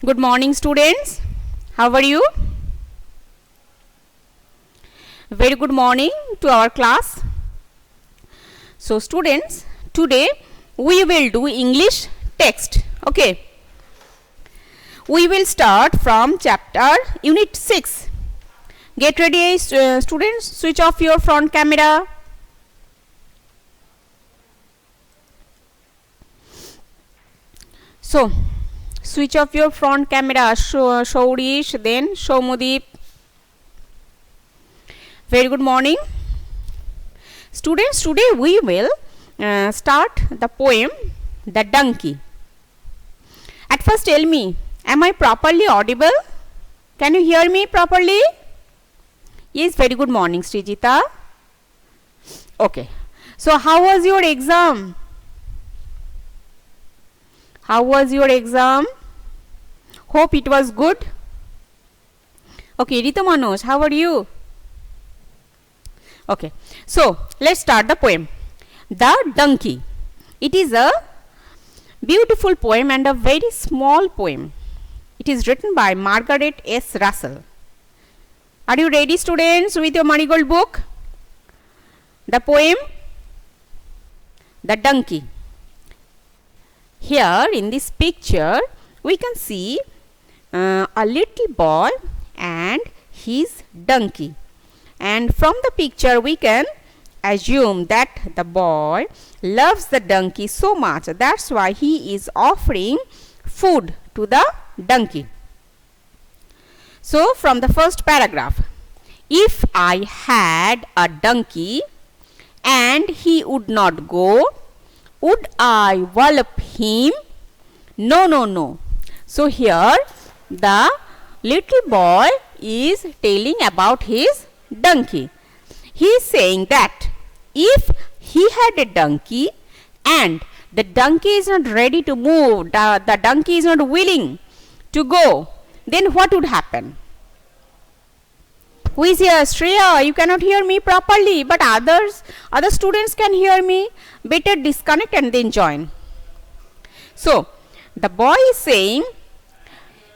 Good morning, students. How are you? Very good morning to our class. So, students, today we will do English text. Okay. We will start from chapter unit 6. Get ready, students. Switch off your front camera. So, switch off your front camera. Shourish, then Shomudeep. Very good morning. Students, today we will start the poem The Donkey. At first tell me, am I properly audible? Can you hear me properly? Yes, very good morning, Srijita. Okay. So, how was your exam? How was your exam? Hope it was good. Okay, Rita Manoj, how are you? Okay, so let's start the poem. The Donkey. It is a beautiful poem and a very small poem. It is written by Margaret S. Russell. Are you ready, students, with your Marigold book? The poem The Donkey. Here in this picture, we can see a little boy and his donkey. And from the picture, we can assume that the boy loves the donkey so much. That's why he is offering food to the donkey. So, from the first paragraph, if I had a donkey and he would not go, would I wallop him? No, no, no. So, here the little boy is telling about his donkey. He is saying that if he had a donkey and the donkey is not ready to move, the donkey is not willing to go, then what would happen? Who is here? Shreya, you cannot hear me properly, but other students can hear me. Better disconnect and then join. So, the boy is saying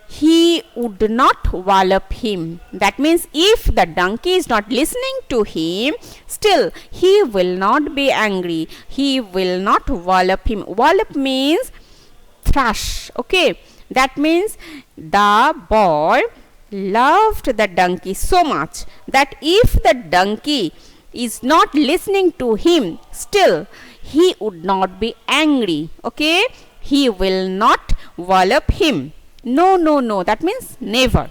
he would not wallop him. That means if the donkey is not listening to him, still he will not be angry. He will not wallop him. Wallop means thrash. Okay. That means the boy loved the donkey so much that if the donkey is not listening to him, still he would not be angry. Okay. He will not wallop him. No, no, no. That means never.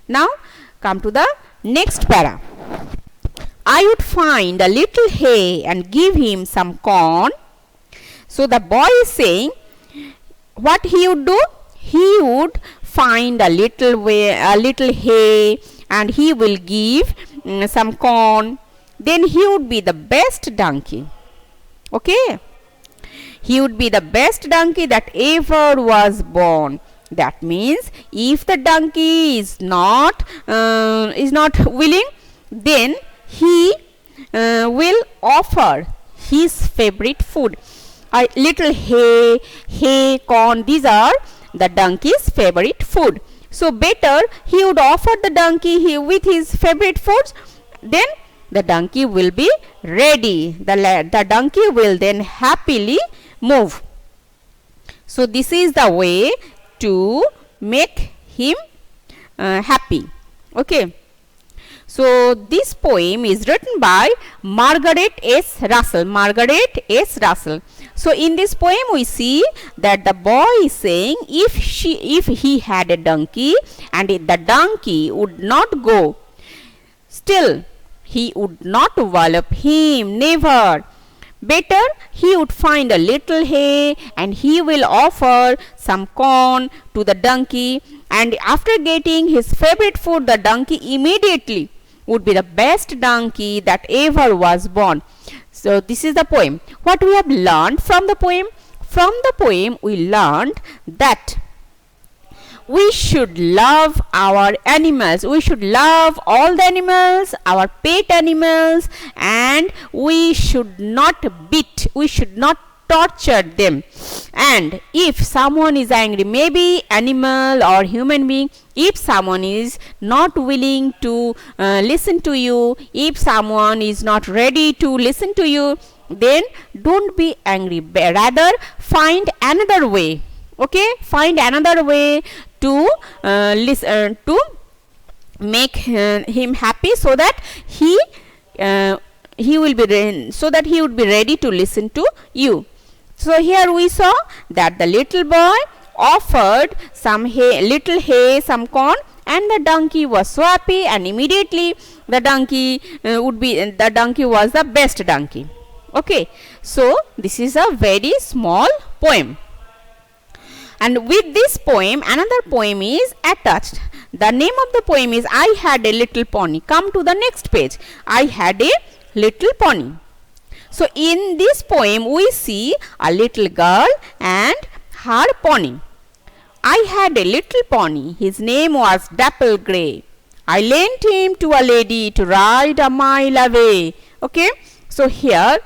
Now, come to the next para. I would find a little hay and give him some corn. So, the boy is saying what he would do? He would find a little hay and he will give some corn. Then he would be the best donkey. Okay? He would be the best donkey that ever was born. That means if the donkey is not willing, then he will offer his favorite food. A little hay, corn, these are the donkey's favorite food. So better he would offer the donkey with his favorite foods, then the donkey will be ready. The donkey will then happily move. So this is the way to make him happy. Okay. So this poem is written by Margaret S. Russell. Margaret S. Russell. So in this poem we see that the boy is saying if he had a donkey and the donkey would not go, still he would not wallop him, never. Better he would find a little hay and he will offer some corn to the donkey, and after getting his favorite food, the donkey immediately would be the best donkey that ever was born. So this is the poem. What we have learned from the poem? From the poem we learned that we should love our animals. We should love all the animals, our pet animals, and we should not beat, we should not tortured them. And if someone is angry, maybe animal or human being, if someone is not willing to listen to you, if someone is not ready to listen to you, then don't be angry, rather find another way. Okay, find another way to listen, to make him happy, so that he will be so that he would be ready to listen to you. So here we saw that the little boy offered some hay, little hay, some corn, and the donkey was so happy, and immediately the donkey the donkey was the best donkey. Okay, so this is a very small poem. And with this poem, another poem is attached. The name of the poem is I Had a Little Pony. Come to the next page. I had a little pony. So in this poem we see a little girl and her pony. I had a little pony. His name was Dapple Grey. I lent him to a lady to ride a mile away. Okay. So here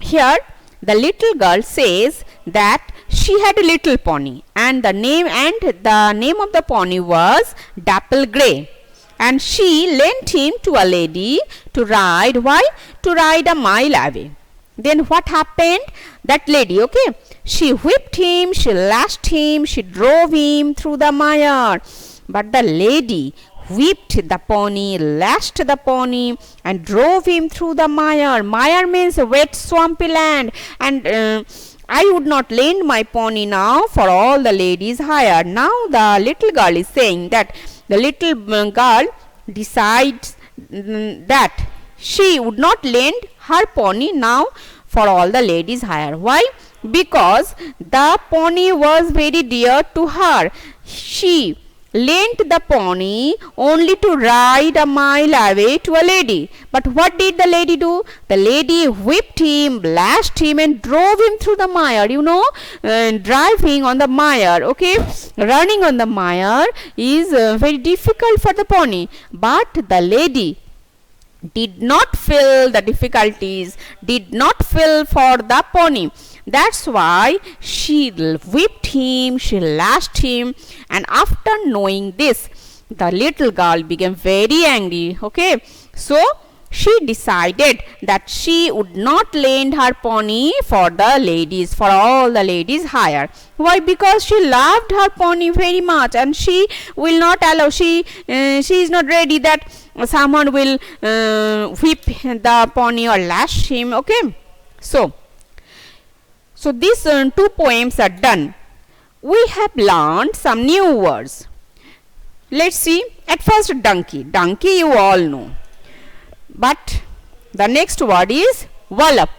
here the little girl says that she had a little pony, and the name of the pony was Dapple Grey, and she lent him to a lady to ride. Why? To ride a mile away. Then what happened? That lady, okay, she whipped him, she lashed him, she drove him through the mire. But the lady whipped the pony, lashed the pony, and drove him through the mire. Mire means wet, swampy land. And I would not lend my pony now, for all the ladies hired. Now the little girl is saying that the little girl decides that she would not lend her pony now for all the ladies hired. Why? Because the pony was very dear to her. She lent the pony only to ride a mile away to a lady. But what did the lady do? The lady whipped him, lashed him, and drove him through the mire. You know, driving on the mire, okay, running on the mire is very difficult for the pony. But the lady did not feel the difficulties, did not feel for the pony. That's why she whipped him, she lashed him, and after knowing this, the little girl became very angry. Okay, so she decided that she would not lend her pony for the ladies, for all the ladies hired. Why? Because she loved her pony very much, and she will not allow, she is not ready that someone will whip the pony or lash him. Okay, so these two poems are done. We have learned some new words. Let's see. At first, donkey. Donkey you all know. But the next word is wallop.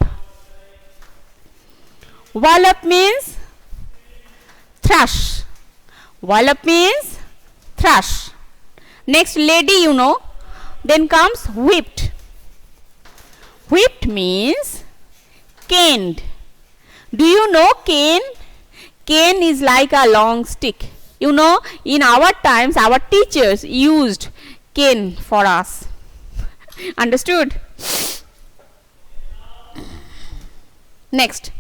Wallop means thrush. Wallop means thrush. Next, lady you know. Then comes whipped. Whipped means caned. Do you know cane? Cane is like a long stick. You know, in our times, our teachers used cane for us. Understood? Next.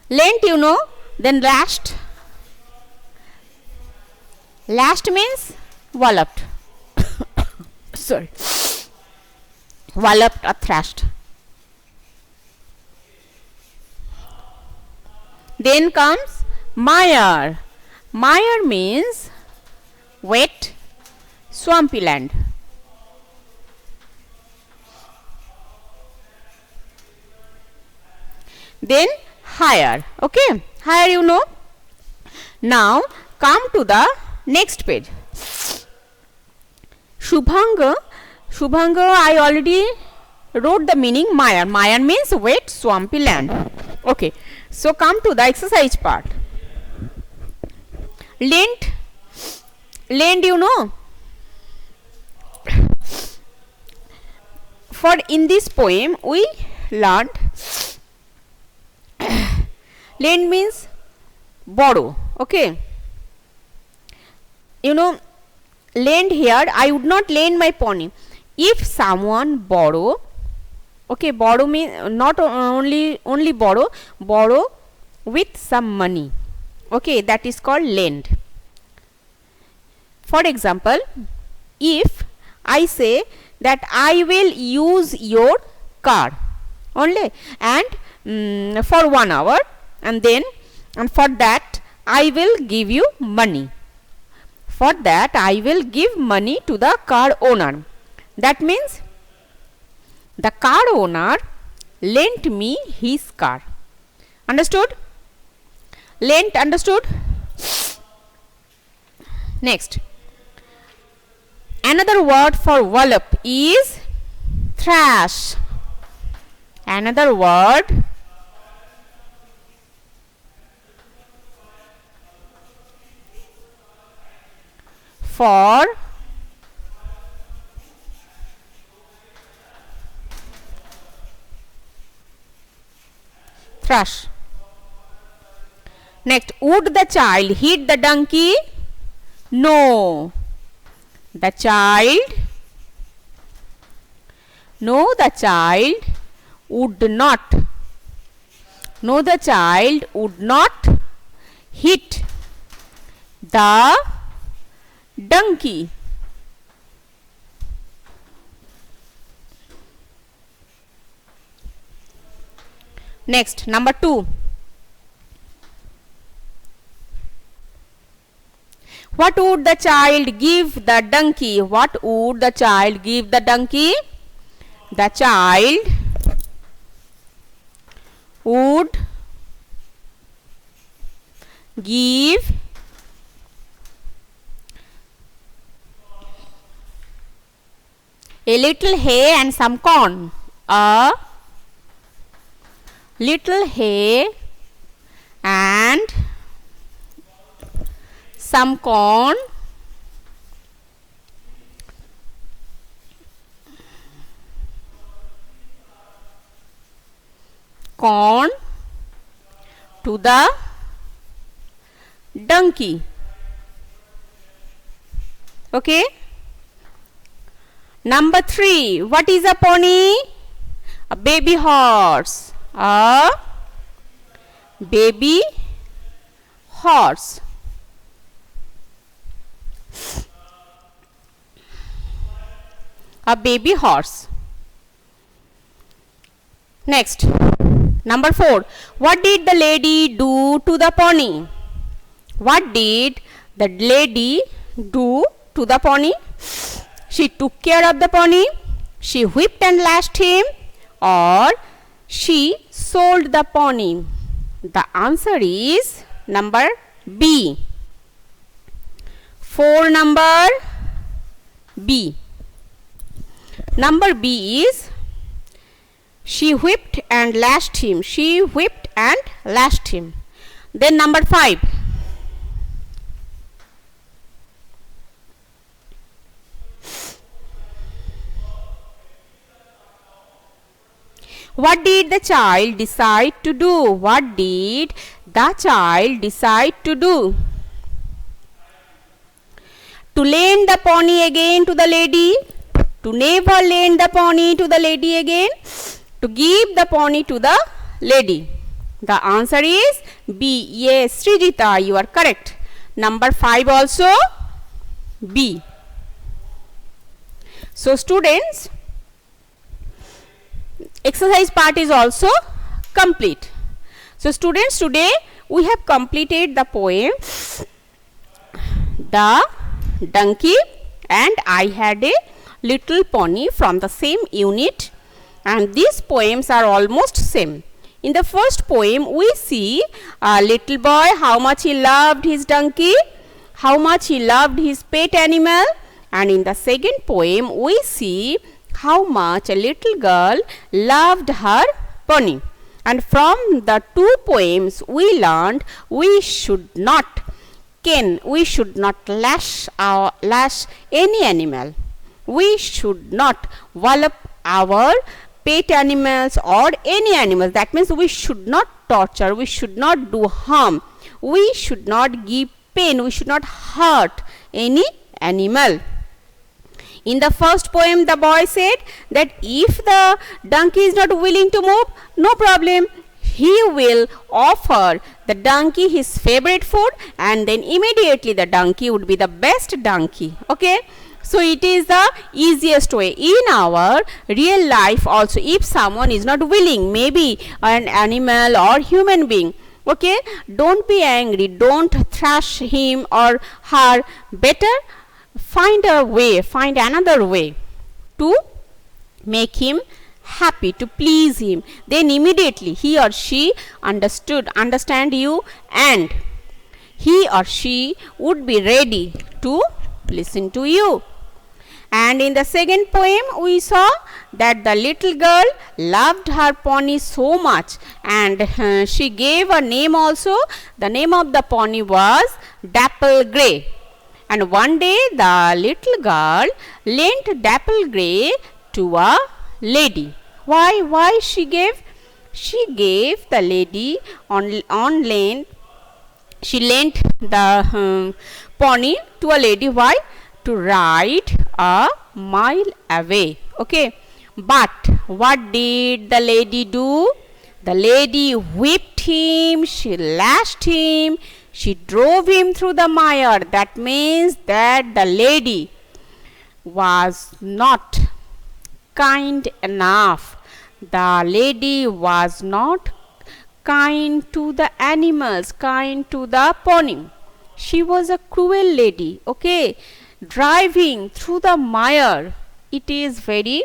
Lent, you know, then lashed. Lashed means walloped. Sorry. Walloped or thrashed. Then comes mire. Mire means wet, swampy land. Then hire. Okay, hire you know. Now come to the next page. Shubhanga. Shubhanga I already wrote the meaning mire. Mire means wet, swampy land. Okay. So come to the exercise part. Lent. Lent you know. For in this poem we learned lend means borrow. Okay. You know, lend here, I would not lend my pony. if someone borrow, okay, borrow means not only borrow with some money, okay, that is called lend. For example, if I say that I will use your car only and for 1 hour, and then for that I will give you money. For that I will give money to the car owner. That means the car owner lent me his car. Understood? Lent, understood? Next, another word for wallop is thrash. Another word for thrash. Next, would the child hit the donkey? No. The child would not. No, the child would not hit the donkey. Next, number 2. What would the child give the donkey? What would the child give the donkey? The child would give a little hay and some corn. A little hay and some corn to the donkey. Okay. Number 3. What is a pony? A baby horse. A baby horse. A baby horse. Next, number 4. What did the lady do to the pony? What did the lady do to the pony? She took care of the pony, she whipped and lashed him, or she sold the pony. The answer is number B. 4 number B. Number B is she whipped and lashed him. She whipped and lashed him. Then number 5. What did the child decide to do? What did the child decide to do? To lend the pony again to the lady? To never lend the pony to the lady again? To give the pony to the lady? The answer is B. Yes, Srijita, you are correct. Number 5 also B. So students, exercise part is also complete. So students, today we have completed the poem The Donkey and I Had a Little Pony from the same unit, and these poems are almost same. In the first poem we see a little boy, how much he loved his donkey, how much he loved his pet animal, and in the second poem we see how much a little girl loved her pony. And from the two poems we learned we should not lash any animal. We should not wallop our pet animals or any animals. That means we should not torture, we should not do harm, we should not give pain, we should not hurt any animal. In the first poem, the boy said that if the donkey is not willing to move, no problem. He will offer the donkey his favorite food, and then immediately the donkey would be the best donkey. Okay. So it is the easiest way. In our real life also, if someone is not willing, maybe an animal or human being, okay, don't be angry, don't thrash him or her. Better find a way, find another way to make him happy, to please him. Then immediately he or she understand you, and he or she would be ready to listen to you. And in the second poem, we saw that the little girl loved her pony so much, and she gave a name also. The name of the pony was Dapple Grey. And one day the little girl lent Dapple Grey to a lady. Why she gave? She gave the lady on lent. She lent the pony to a lady. Why? To ride a mile away. Okay. But what did the lady do? The lady whipped him, she lashed him, she drove him through the mire. That means that the lady was not kind enough. The lady was not kind to the animals, kind to the pony. She was a cruel lady. Okay. Driving through the mire, it is very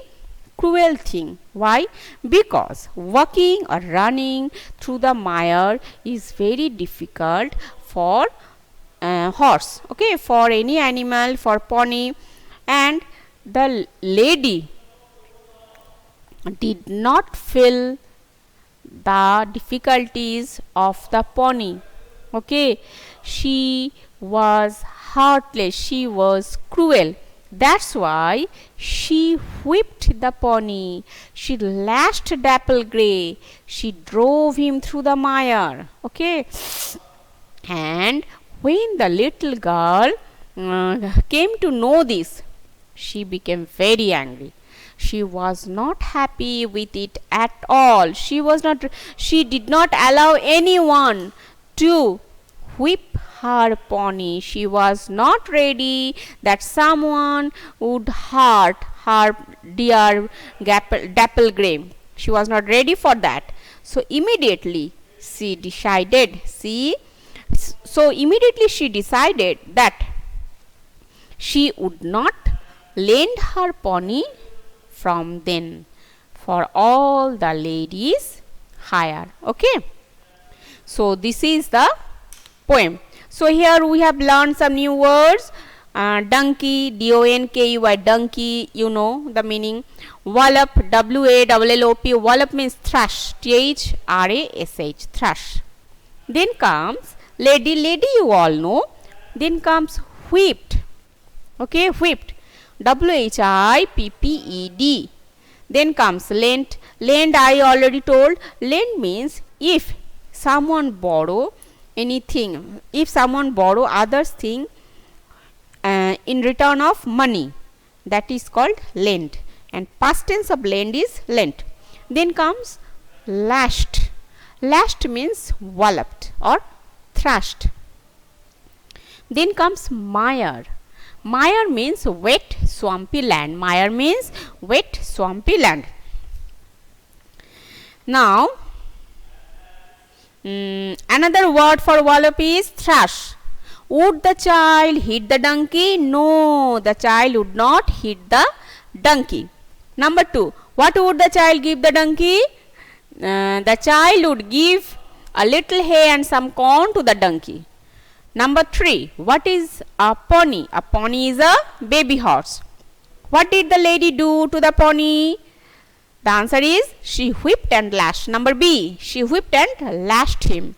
cruel thing. Why? Because walking or running through the mire is very difficult for horse, okay, for any animal, for pony. And the lady did not feel the difficulties of the pony. Okay, she was heartless, she was cruel. That's why she whipped the pony, she lashed Dapple Grey, she drove him through the mire. Okay. And when the little girl came to know this, she became very angry. She was not happy with it at all. She did not allow anyone to whip her pony. She was not ready that someone would hurt her dear Dapple Grey. She was not ready for that. So immediately she decided that she would not lend her pony from then for all the ladies hire. Okay. So this is the poem. So here we have learned some new words. Donkey, D-O-N-K-E-Y, donkey, you know the meaning. Wallop, W-A-L-L-O-P, wallop means thrash, T-H-R-A-S-H, thrash. Then comes lady, lady you all know. Then comes whipped, okay, whipped, W-H-I-P-P-E-D. Then comes lent, lend I already told. Lend means if someone borrow anything, if someone borrow others thing in return of money, that is called lend, and past tense of lend is lent. Then comes lashed, lashed means walloped or thrashed. Then comes mire, mire means wet swampy land, mire means wet swampy land. Now another word for wallop is thrash. Would the child hit the donkey? No, the child would not hit the donkey. Number 2, what would the child give the donkey? The child would give a little hay and some corn to the donkey. Number 3, what is a pony? A pony is a baby horse. What did the lady do to the pony? The answer is she whipped and lashed. Number B, she whipped and lashed him.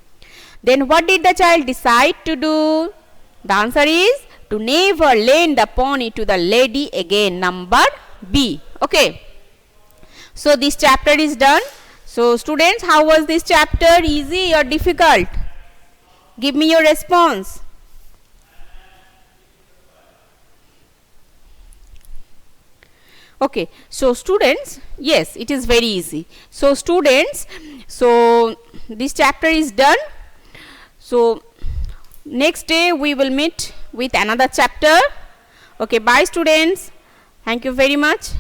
Then what did the child decide to do? The answer is to never lend the pony to the lady again. Number B. Okay. So this chapter is done. So students, how was this chapter? Easy or difficult? Give me your response. Okay, so students, yes, it is very easy. So students, so this chapter is done. So next day we will meet with another chapter. Okay, bye students. Thank you very much.